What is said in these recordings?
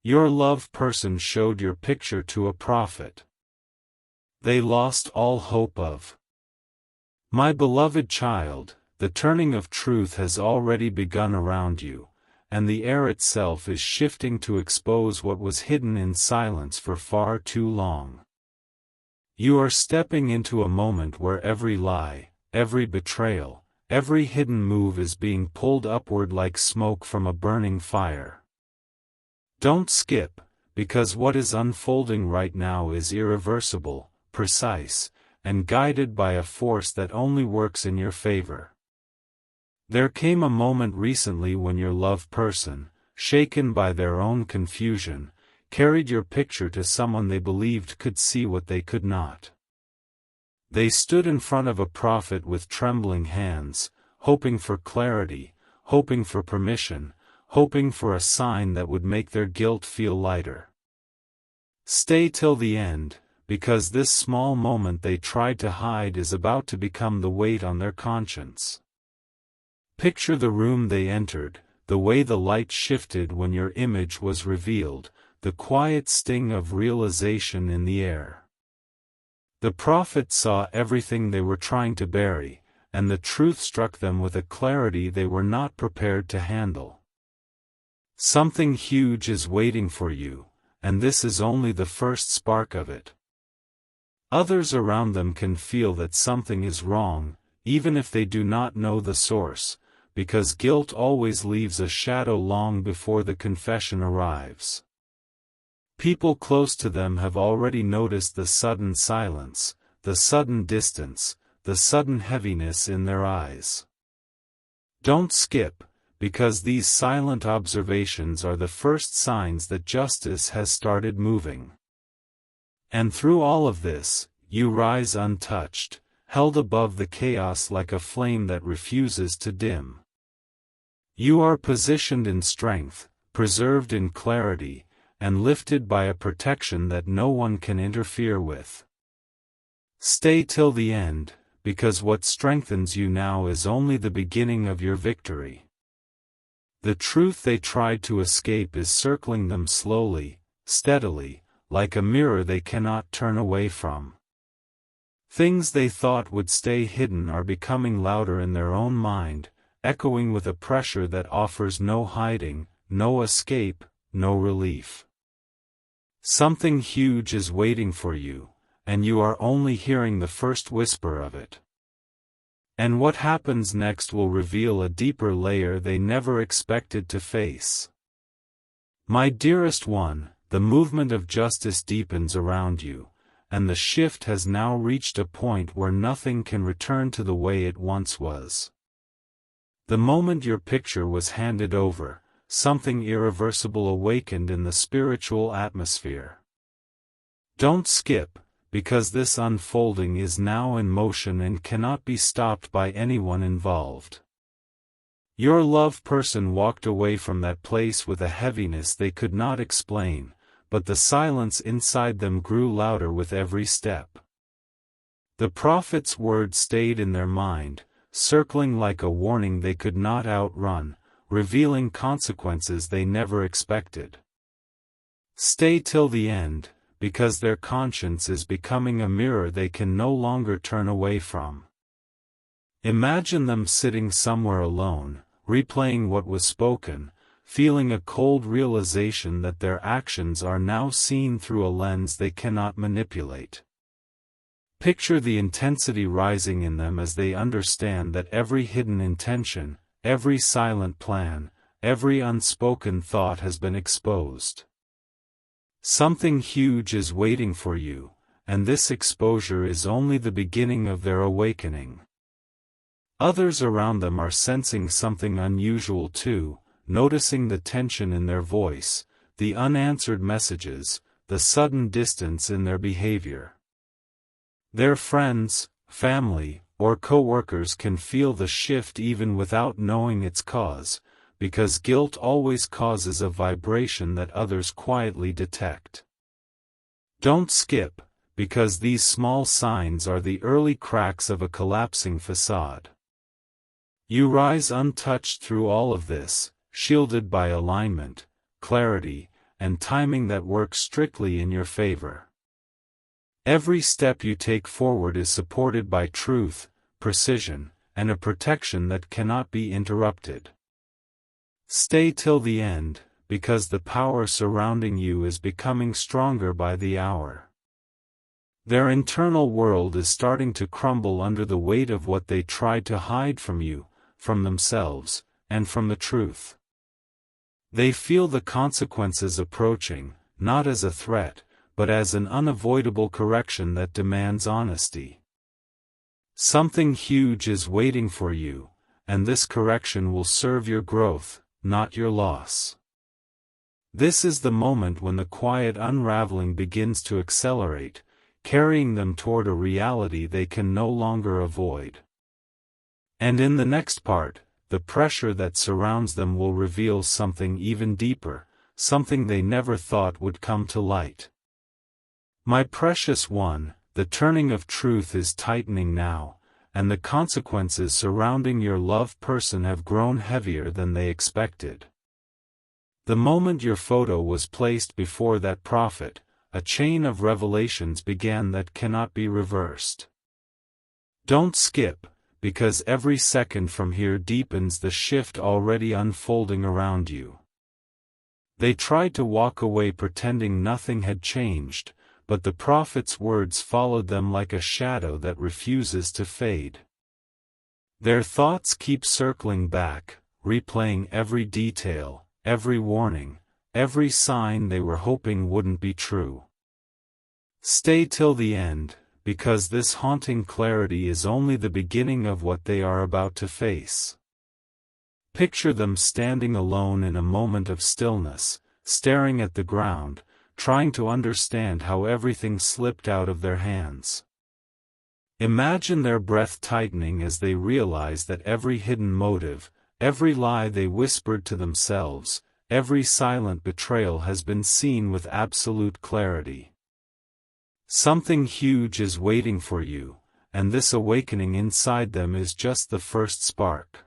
Your loved person showed your picture to a prophet. They lost all hope of. My beloved child, the turning of truth has already begun around you, and the air itself is shifting to expose what was hidden in silence for far too long. You are stepping into a moment where every lie, every betrayal, every hidden move is being pulled upward like smoke from a burning fire. Don't skip, because what is unfolding right now is irreversible, precise, and guided by a force that only works in your favor. There came a moment recently when your loved person, shaken by their own confusion, carried your picture to someone they believed could see what they could not. They stood in front of a prophet with trembling hands, hoping for clarity, hoping for permission, hoping for a sign that would make their guilt feel lighter. Stay till the end, because this small moment they tried to hide is about to become the weight on their conscience. Picture the room they entered, the way the light shifted when your image was revealed, the quiet sting of realization in the air. The prophet saw everything they were trying to bury, and the truth struck them with a clarity they were not prepared to handle. Something huge is waiting for you, and this is only the first spark of it. Others around them can feel that something is wrong, even if they do not know the source, because guilt always leaves a shadow long before the confession arrives. People close to them have already noticed the sudden silence, the sudden distance, the sudden heaviness in their eyes. Don't skip, because these silent observations are the first signs that justice has started moving. And through all of this, you rise untouched, held above the chaos like a flame that refuses to dim. You are positioned in strength, preserved in clarity, and lifted by a protection that no one can interfere with. Stay till the end, because what strengthens you now is only the beginning of your victory. The truth they tried to escape is circling them slowly, steadily, like a mirror they cannot turn away from. Things they thought would stay hidden are becoming louder in their own mind, echoing with a pressure that offers no hiding, no escape, no relief. Something huge is waiting for you, and you are only hearing the first whisper of it. And what happens next will reveal a deeper layer they never expected to face. My dearest one, the movement of justice deepens around you, and the shift has now reached a point where nothing can return to the way it once was. The moment your picture was handed over, something irreversible awakened in the spiritual atmosphere. Don't skip, because this unfolding is now in motion and cannot be stopped by anyone involved. Your loved person walked away from that place with a heaviness they could not explain, but the silence inside them grew louder with every step. The prophet's words stayed in their mind, circling like a warning they could not outrun, revealing consequences they never expected. Stay till the end, because their conscience is becoming a mirror they can no longer turn away from. Imagine them sitting somewhere alone, replaying what was spoken, feeling a cold realization that their actions are now seen through a lens they cannot manipulate. Picture the intensity rising in them as they understand that every hidden intention, every silent plan, every unspoken thought has been exposed. Something huge is waiting for you, and this exposure is only the beginning of their awakening. Others around them are sensing something unusual too, noticing the tension in their voice, the unanswered messages, the sudden distance in their behavior. Their friends, family, or co-workers can feel the shift even without knowing its cause, because guilt always causes a vibration that others quietly detect. Don't skip, because these small signs are the early cracks of a collapsing facade. You rise untouched through all of this, shielded by alignment, clarity, and timing that works strictly in your favor. Every step you take forward is supported by truth, precision, and a protection that cannot be interrupted. Stay till the end, because the power surrounding you is becoming stronger by the hour. Their internal world is starting to crumble under the weight of what they tried to hide from you, from themselves, and from the truth. They feel the consequences approaching, not as a threat, but as an unavoidable correction that demands honesty. Something huge is waiting for you, and this correction will serve your growth, not your loss. This is the moment when the quiet unraveling begins to accelerate, carrying them toward a reality they can no longer avoid. And in the next part, the pressure that surrounds them will reveal something even deeper, something they never thought would come to light. My precious one, the turning of truth is tightening now, and the consequences surrounding your loved person have grown heavier than they expected. The moment your photo was placed before that prophet, a chain of revelations began that cannot be reversed. Don't skip, because every second from here deepens the shift already unfolding around you. They tried to walk away pretending nothing had changed, but the prophet's words followed them like a shadow that refuses to fade. Their thoughts keep circling back, replaying every detail, every warning, every sign they were hoping wouldn't be true. Stay till the end, because this haunting clarity is only the beginning of what they are about to face. Picture them standing alone in a moment of stillness, staring at the ground, trying to understand how everything slipped out of their hands. Imagine their breath tightening as they realize that every hidden motive, every lie they whispered to themselves, every silent betrayal has been seen with absolute clarity. Something huge is waiting for you, and this awakening inside them is just the first spark.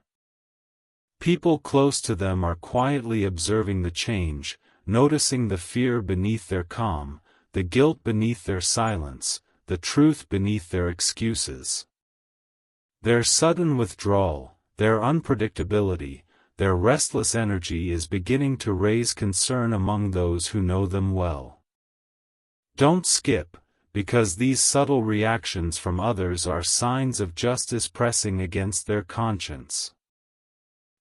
People close to them are quietly observing the change, noticing the fear beneath their calm, the guilt beneath their silence, the truth beneath their excuses. Their sudden withdrawal, their unpredictability, their restless energy is beginning to raise concern among those who know them well. Don't skip, because these subtle reactions from others are signs of justice pressing against their conscience.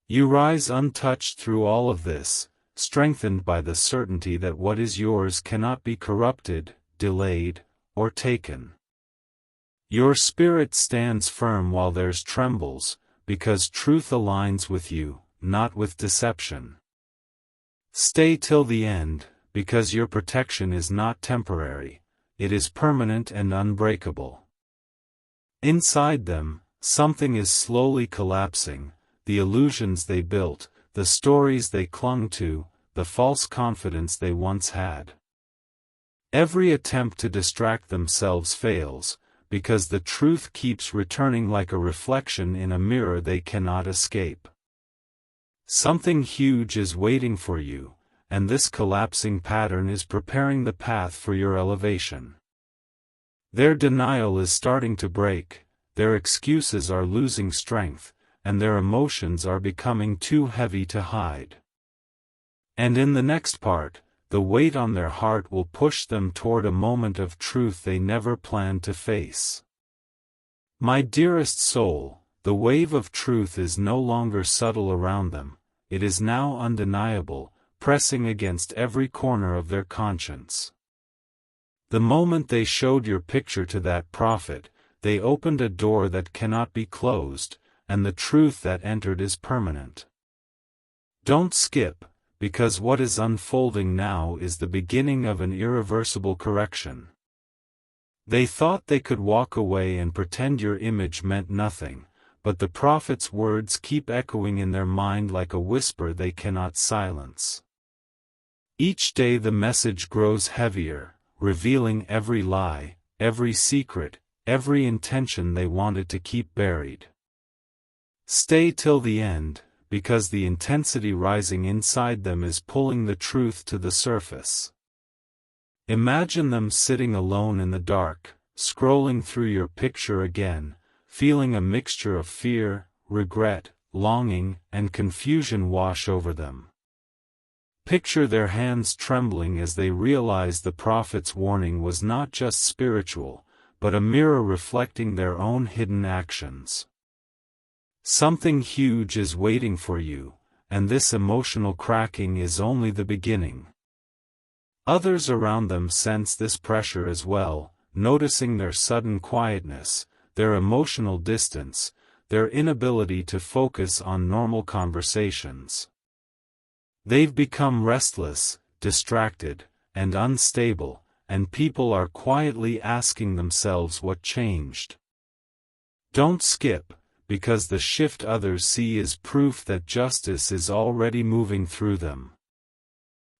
You rise untouched through all of this, strengthened by the certainty that what is yours cannot be corrupted, delayed, or taken. Your spirit stands firm while theirs trembles, because truth aligns with you, not with deception. Stay till the end, because your protection is not temporary, it is permanent and unbreakable. Inside them, something is slowly collapsing, the illusions they built, the stories they clung to, the false confidence they once had. Every attempt to distract themselves fails, because the truth keeps returning like a reflection in a mirror they cannot escape. Something huge is waiting for you, and this collapsing pattern is preparing the path for your elevation. Their denial is starting to break, their excuses are losing strength, and their emotions are becoming too heavy to hide. And in the next part, the weight on their heart will push them toward a moment of truth they never planned to face. My dearest soul, the wave of truth is no longer subtle around them, it is now undeniable, pressing against every corner of their conscience. The moment they showed your picture to that prophet, they opened a door that cannot be closed, and the truth that entered is permanent. Don't skip, because what is unfolding now is the beginning of an irreversible correction. They thought they could walk away and pretend your image meant nothing, but the prophet's words keep echoing in their mind like a whisper they cannot silence. Each day the message grows heavier, revealing every lie, every secret, every intention they wanted to keep buried. Stay till the end, because the intensity rising inside them is pulling the truth to the surface. Imagine them sitting alone in the dark, scrolling through your picture again, feeling a mixture of fear, regret, longing, and confusion wash over them. Picture their hands trembling as they realize the prophet's warning was not just spiritual, but a mirror reflecting their own hidden actions. Something huge is waiting for you, and this emotional cracking is only the beginning. Others around them sense this pressure as well, noticing their sudden quietness, their emotional distance, their inability to focus on normal conversations. They've become restless, distracted, and unstable, and people are quietly asking themselves what changed. Don't skip, because the shift others see is proof that justice is already moving through them.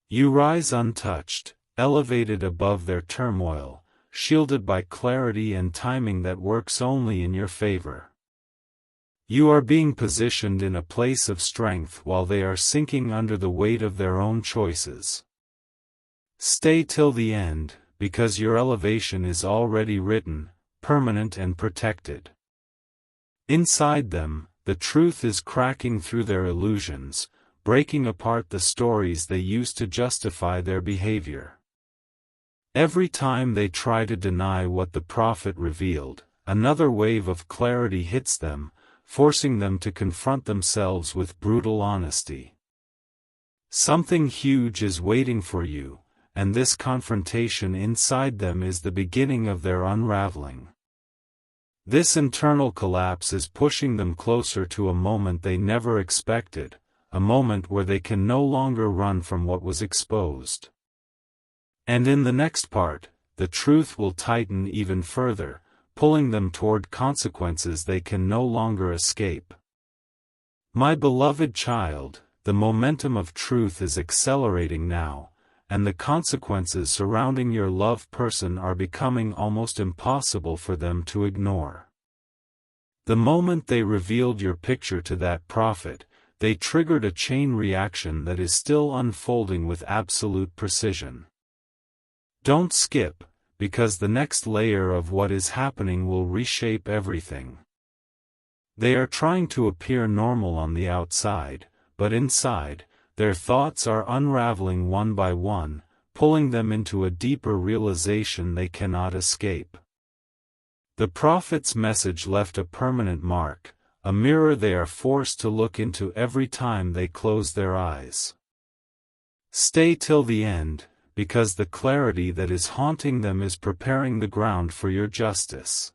You rise untouched, elevated above their turmoil, shielded by clarity and timing that works only in your favor. You are being positioned in a place of strength while they are sinking under the weight of their own choices. Stay till the end, because your elevation is already written, permanent and protected. Inside them, the truth is cracking through their illusions, breaking apart the stories they use to justify their behavior. Every time they try to deny what the prophet revealed, another wave of clarity hits them, forcing them to confront themselves with brutal honesty. Something huge is waiting for you, and this confrontation inside them is the beginning of their unraveling. This internal collapse is pushing them closer to a moment they never expected, a moment where they can no longer run from what was exposed. And in the next part, the truth will tighten even further, pulling them toward consequences they can no longer escape. My beloved child, the momentum of truth is accelerating now, and the consequences surrounding your loved person are becoming almost impossible for them to ignore. The moment they revealed your picture to that prophet, they triggered a chain reaction that is still unfolding with absolute precision. Don't skip, because the next layer of what is happening will reshape everything. They are trying to appear normal on the outside, but inside, their thoughts are unraveling one by one, pulling them into a deeper realization they cannot escape. The prophet's message left a permanent mark, a mirror they are forced to look into every time they close their eyes. Stay till the end, because the clarity that is haunting them is preparing the ground for your justice.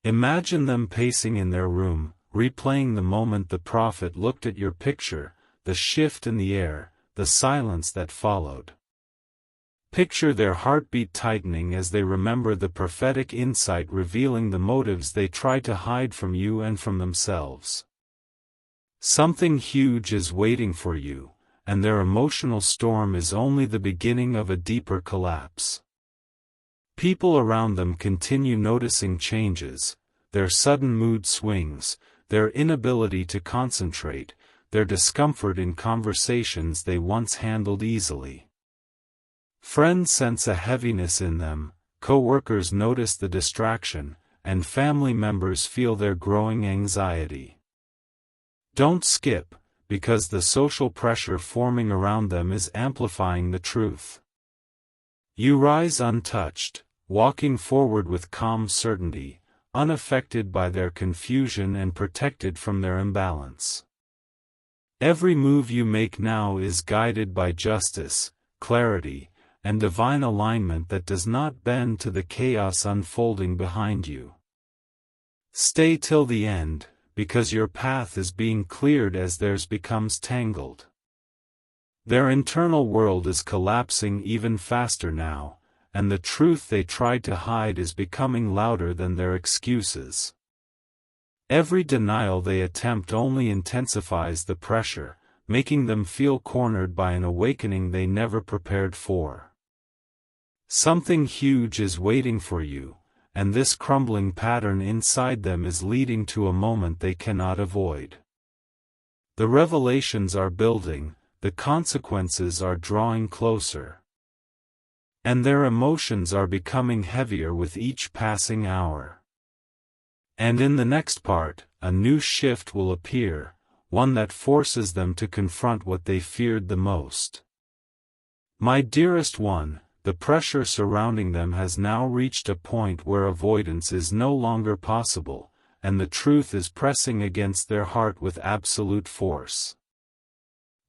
Imagine them pacing in their room, replaying the moment the prophet looked at your picture, the shift in the air, the silence that followed. Picture their heartbeat tightening as they remember the prophetic insight revealing the motives they try to hide from you and from themselves. Something huge is waiting for you, and their emotional storm is only the beginning of a deeper collapse. People around them continue noticing changes, their sudden mood swings, their inability to concentrate, their discomfort in conversations they once handled easily. Friends sense a heaviness in them, co-workers notice the distraction, and family members feel their growing anxiety. Don't skip, because the social pressure forming around them is amplifying the truth. You rise untouched, walking forward with calm certainty, unaffected by their confusion and protected from their imbalance. Every move you make now is guided by justice, clarity, and divine alignment that does not bend to the chaos unfolding behind you. Stay till the end, because your path is being cleared as theirs becomes tangled. Their internal world is collapsing even faster now, and the truth they tried to hide is becoming louder than their excuses. Every denial they attempt only intensifies the pressure, making them feel cornered by an awakening they never prepared for. Something huge is waiting for you, and this crumbling pattern inside them is leading to a moment they cannot avoid. The revelations are building, the consequences are drawing closer. And their emotions are becoming heavier with each passing hour. And in the next part, a new shift will appear, one that forces them to confront what they feared the most. My dearest one, the pressure surrounding them has now reached a point where avoidance is no longer possible, and the truth is pressing against their heart with absolute force.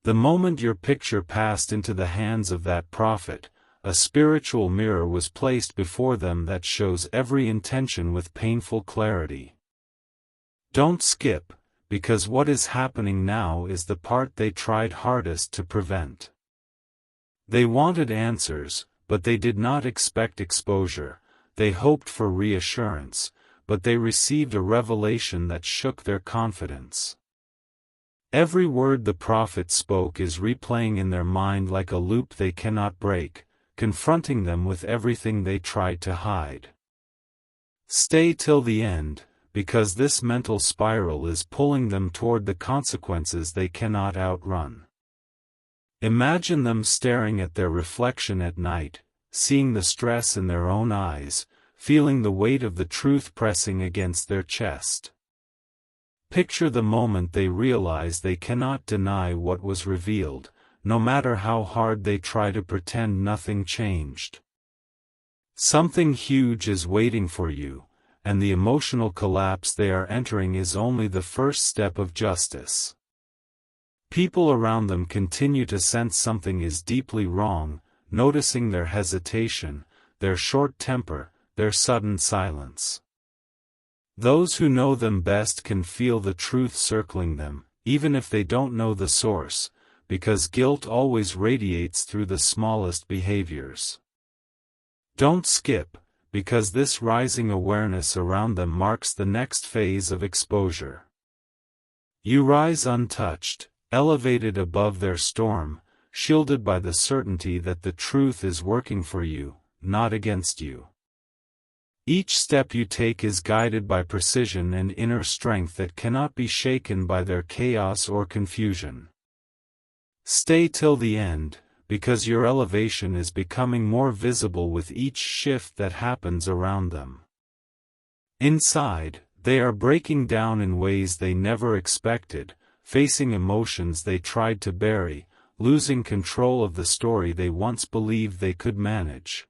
The moment your picture passed into the hands of that prophet, a spiritual mirror was placed before them that shows every intention with painful clarity. Don't skip, because what is happening now is the part they tried hardest to prevent. They wanted answers, but they did not expect exposure. They hoped for reassurance, but they received a revelation that shook their confidence. Every word the prophet spoke is replaying in their mind like a loop they cannot break, confronting them with everything they tried to hide. Stay till the end, because this mental spiral is pulling them toward the consequences they cannot outrun. Imagine them staring at their reflection at night, seeing the stress in their own eyes, feeling the weight of the truth pressing against their chest. Picture the moment they realize they cannot deny what was revealed, no matter how hard they try to pretend nothing changed. Something huge is waiting for you, and the emotional collapse they are entering is only the first step of justice. People around them continue to sense something is deeply wrong, noticing their hesitation, their short temper, their sudden silence. Those who know them best can feel the truth circling them, even if they don't know the source, because guilt always radiates through the smallest behaviors. Don't skip, because this rising awareness around them marks the next phase of exposure. You rise untouched, elevated above their storm, shielded by the certainty that the truth is working for you, not against you. Each step you take is guided by precision and inner strength that cannot be shaken by their chaos or confusion. Stay till the end, because your elevation is becoming more visible with each shift that happens around them. Inside, they are breaking down in ways they never expected, facing emotions they tried to bury, losing control of the story they once believed they could manage.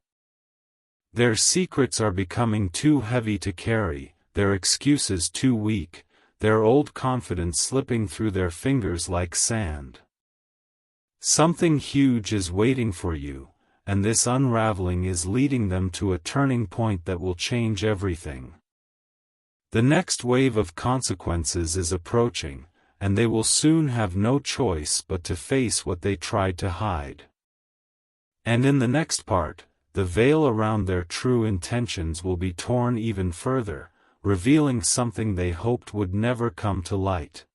Their secrets are becoming too heavy to carry, their excuses too weak, their old confidence slipping through their fingers like sand. Something huge is waiting for you, and this unraveling is leading them to a turning point that will change everything. The next wave of consequences is approaching, and they will soon have no choice but to face what they tried to hide. And in the next part, the veil around their true intentions will be torn even further, revealing something they hoped would never come to light.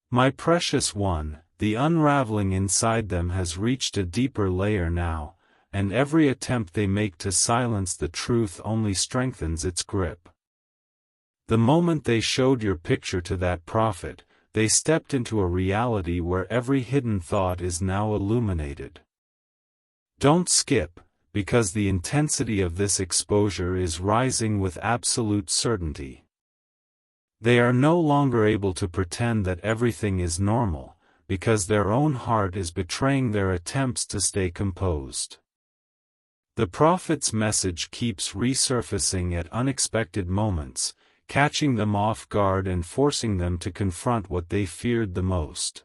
My precious one, the unraveling inside them has reached a deeper layer now, and every attempt they make to silence the truth only strengthens its grip. The moment they showed your picture to that prophet, they stepped into a reality where every hidden thought is now illuminated. Don't skip, because the intensity of this exposure is rising with absolute certainty. They are no longer able to pretend that everything is normal, because their own heart is betraying their attempts to stay composed. The prophet's message keeps resurfacing at unexpected moments, catching them off guard and forcing them to confront what they feared the most.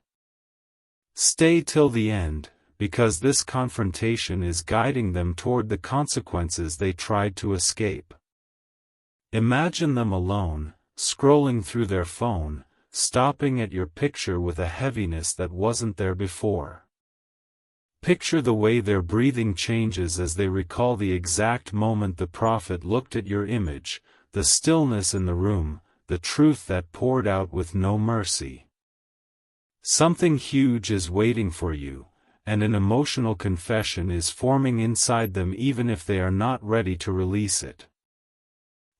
Stay till the end, because this confrontation is guiding them toward the consequences they tried to escape. Imagine them alone, scrolling through their phone, stopping at your picture with a heaviness that wasn't there before. Picture the way their breathing changes as they recall the exact moment the prophet looked at your image, the stillness in the room, the truth that poured out with no mercy. Something huge is waiting for you, and an emotional confession is forming inside them even if they are not ready to release it.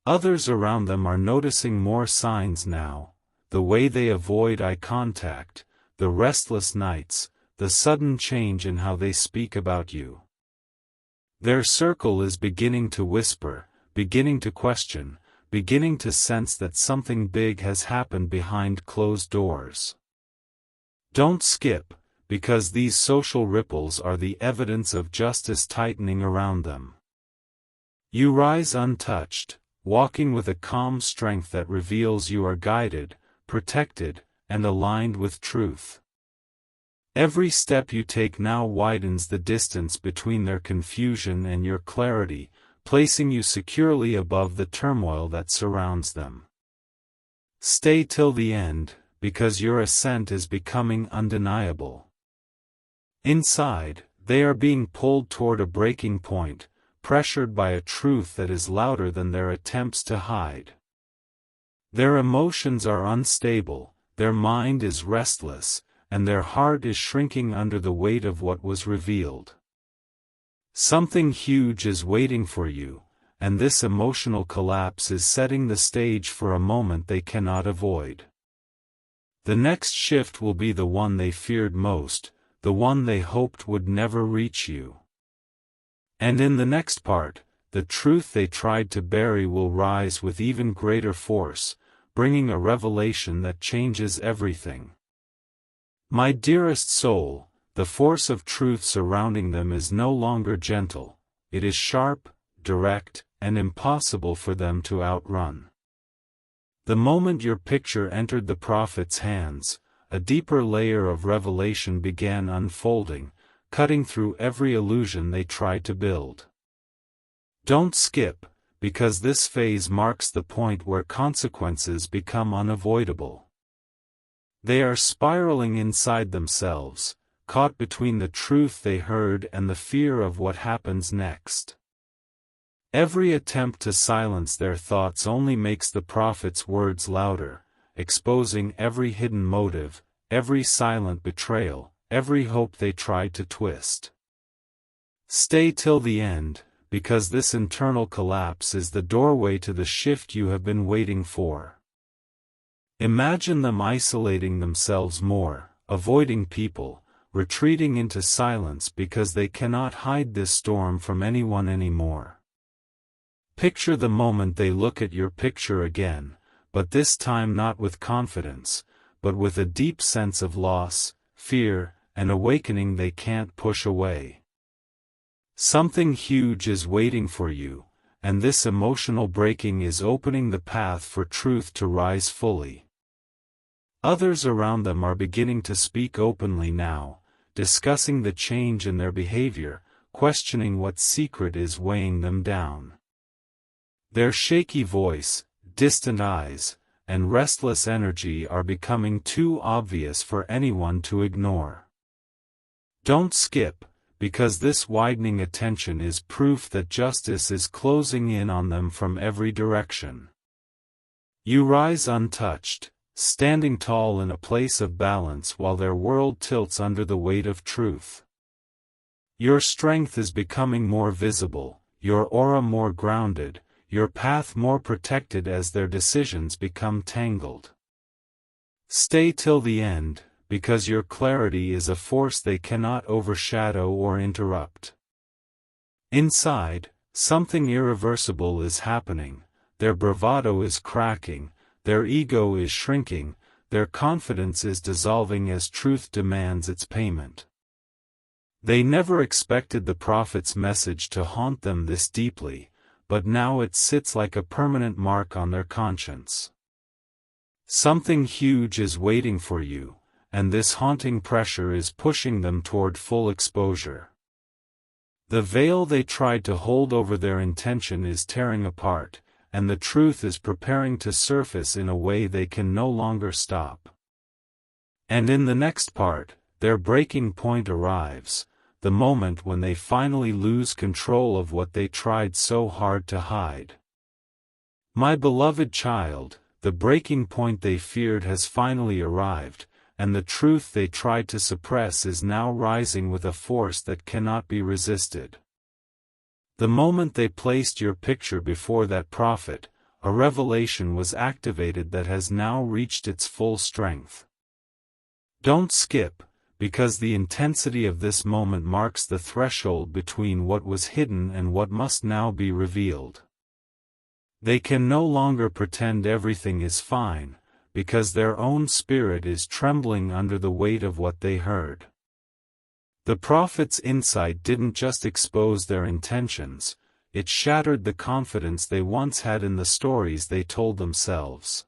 Others around them are noticing more signs now, the way they avoid eye contact, the restless nights, the sudden change in how they speak about you. Their circle is beginning to whisper, beginning to question, beginning to sense that something big has happened behind closed doors. Don't skip, because these social ripples are the evidence of justice tightening around them. You rise untouched, walking with a calm strength that reveals you are guided, protected, and aligned with truth. Every step you take now widens the distance between their confusion and your clarity, placing you securely above the turmoil that surrounds them. Stay till the end, because your ascent is becoming undeniable. Inside, they are being pulled toward a breaking point, pressured by a truth that is louder than their attempts to hide. Their emotions are unstable, their mind is restless, and their heart is shrinking under the weight of what was revealed. Something huge is waiting for you, and this emotional collapse is setting the stage for a moment they cannot avoid. The next shift will be the one they feared most, the one they hoped would never reach you. And in the next part, the truth they tried to bury will rise with even greater force, bringing a revelation that changes everything. My dearest soul, the force of truth surrounding them is no longer gentle, it is sharp, direct, and impossible for them to outrun. The moment your picture entered the prophet's hands, a deeper layer of revelation began unfolding, cutting through every illusion they tried to build. Don't skip, because this phase marks the point where consequences become unavoidable. They are spiraling inside themselves, caught between the truth they heard and the fear of what happens next. Every attempt to silence their thoughts only makes the prophet's words louder, exposing every hidden motive, every silent betrayal, every hope they tried to twist. Stay till the end, because this internal collapse is the doorway to the shift you have been waiting for. Imagine them isolating themselves more, avoiding people, retreating into silence because they cannot hide this storm from anyone anymore. Picture the moment they look at your picture again, but this time not with confidence, but with a deep sense of loss, fear, and awakening they can't push away. Something huge is waiting for you, and this emotional breaking is opening the path for truth to rise fully. Others around them are beginning to speak openly now, discussing the change in their behavior, questioning what secret is weighing them down. Their shaky voice, distant eyes, and restless energy are becoming too obvious for anyone to ignore. Don't skip, because this widening attention is proof that justice is closing in on them from every direction. You rise untouched, standing tall in a place of balance while their world tilts under the weight of truth. Your strength is becoming more visible, your aura more grounded, your path more protected as their decisions become tangled. Stay till the end, because your clarity is a force they cannot overshadow or interrupt. Inside, something irreversible is happening, their bravado is cracking, their ego is shrinking, their confidence is dissolving as truth demands its payment. They never expected the prophet's message to haunt them this deeply, but now it sits like a permanent mark on their conscience. Something huge is waiting for you, and this haunting pressure is pushing them toward full exposure. The veil they tried to hold over their intention is tearing apart, and the truth is preparing to surface in a way they can no longer stop. And in the next part, their breaking point arrives, the moment when they finally lose control of what they tried so hard to hide. My beloved child, the breaking point they feared has finally arrived, and the truth they tried to suppress is now rising with a force that cannot be resisted. The moment they placed your picture before that prophet, a revelation was activated that has now reached its full strength. Don't skip, because the intensity of this moment marks the threshold between what was hidden and what must now be revealed. They can no longer pretend everything is fine, because their own spirit is trembling under the weight of what they heard. The prophet's insight didn't just expose their intentions, it shattered the confidence they once had in the stories they told themselves.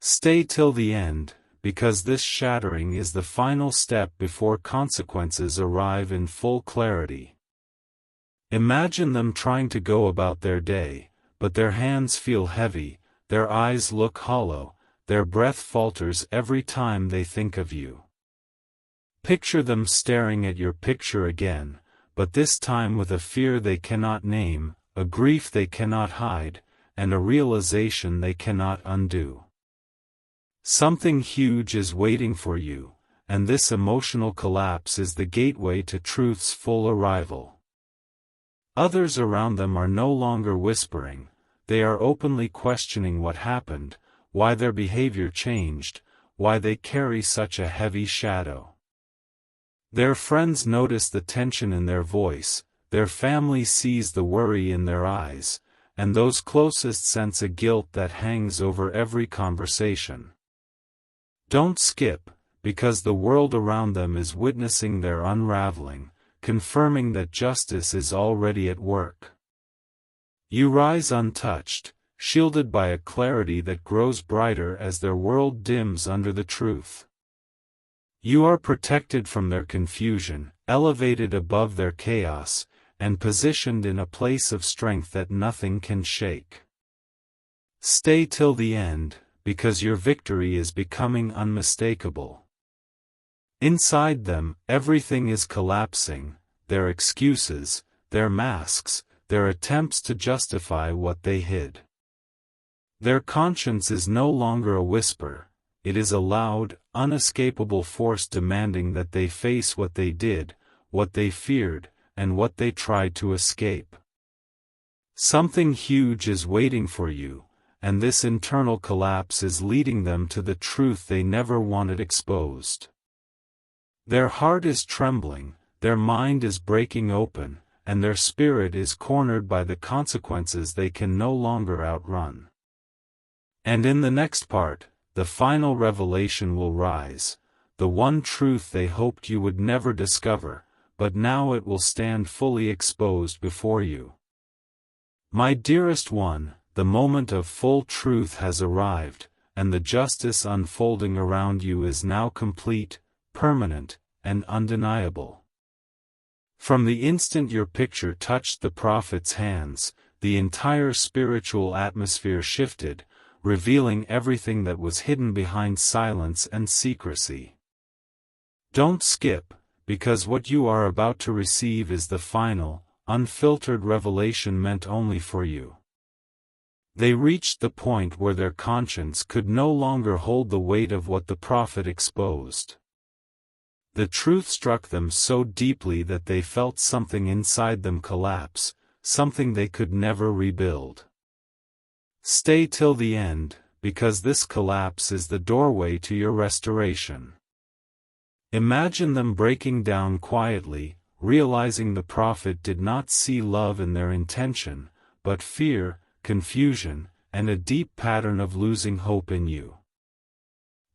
Stay till the end, because this shattering is the final step before consequences arrive in full clarity. Imagine them trying to go about their day, but their hands feel heavy, their eyes look hollow, their breath falters every time they think of you. Picture them staring at your picture again, but this time with a fear they cannot name, a grief they cannot hide, and a realization they cannot undo. Something huge is waiting for you, and this emotional collapse is the gateway to truth's full arrival. Others around them are no longer whispering, they are openly questioning what happened, why their behavior changed, why they carry such a heavy shadow. Their friends notice the tension in their voice, their family sees the worry in their eyes, and those closest sense a guilt that hangs over every conversation. Don't skip, because the world around them is witnessing their unraveling, confirming that justice is already at work. You rise untouched, shielded by a clarity that grows brighter as their world dims under the truth. You are protected from their confusion, elevated above their chaos, and positioned in a place of strength that nothing can shake. Stay till the end, because your victory is becoming unmistakable. Inside them, everything is collapsing, their excuses, their masks, their attempts to justify what they hid. Their conscience is no longer a whisper, it is a loud, unescapable force demanding that they face what they did, what they feared, and what they tried to escape. Something huge is waiting for you, and this internal collapse is leading them to the truth they never wanted exposed. Their heart is trembling, their mind is breaking open, and their spirit is cornered by the consequences they can no longer outrun. And in the next part, the final revelation will rise, the one truth they hoped you would never discover, but now it will stand fully exposed before you. My dearest one, the moment of full truth has arrived, and the justice unfolding around you is now complete, permanent, and undeniable. From the instant your picture touched the prophet's hands, the entire spiritual atmosphere shifted, revealing everything that was hidden behind silence and secrecy. Don't skip, because what you are about to receive is the final, unfiltered revelation meant only for you. They reached the point where their conscience could no longer hold the weight of what the prophet exposed. The truth struck them so deeply that they felt something inside them collapse, something they could never rebuild. Stay till the end, because this collapse is the doorway to your restoration. Imagine them breaking down quietly, realizing the prophet did not see love in their intention, but fear, confusion, and a deep pattern of losing hope in you.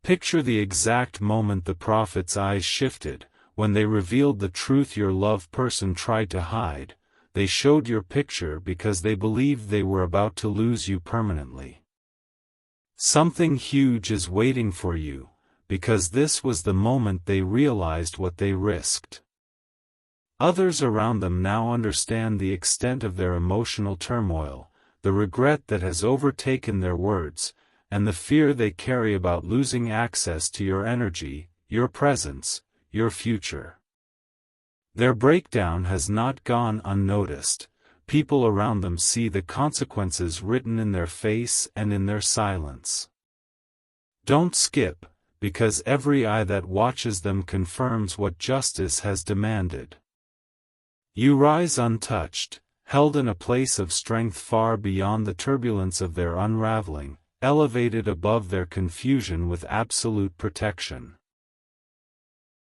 Picture the exact moment the prophet's eyes shifted, when they revealed the truth your loved person tried to hide. They showed your picture because they believed they were about to lose you permanently. Something huge is waiting for you, because this was the moment they realized what they risked. Others around them now understand the extent of their emotional turmoil, the regret that has overtaken their words, and the fear they carry about losing access to your energy, your presence, your future. Their breakdown has not gone unnoticed. People around them see the consequences written in their face and in their silence. Don't skip, because every eye that watches them confirms what justice has demanded. You rise untouched, held in a place of strength far beyond the turbulence of their unraveling, elevated above their confusion with absolute protection.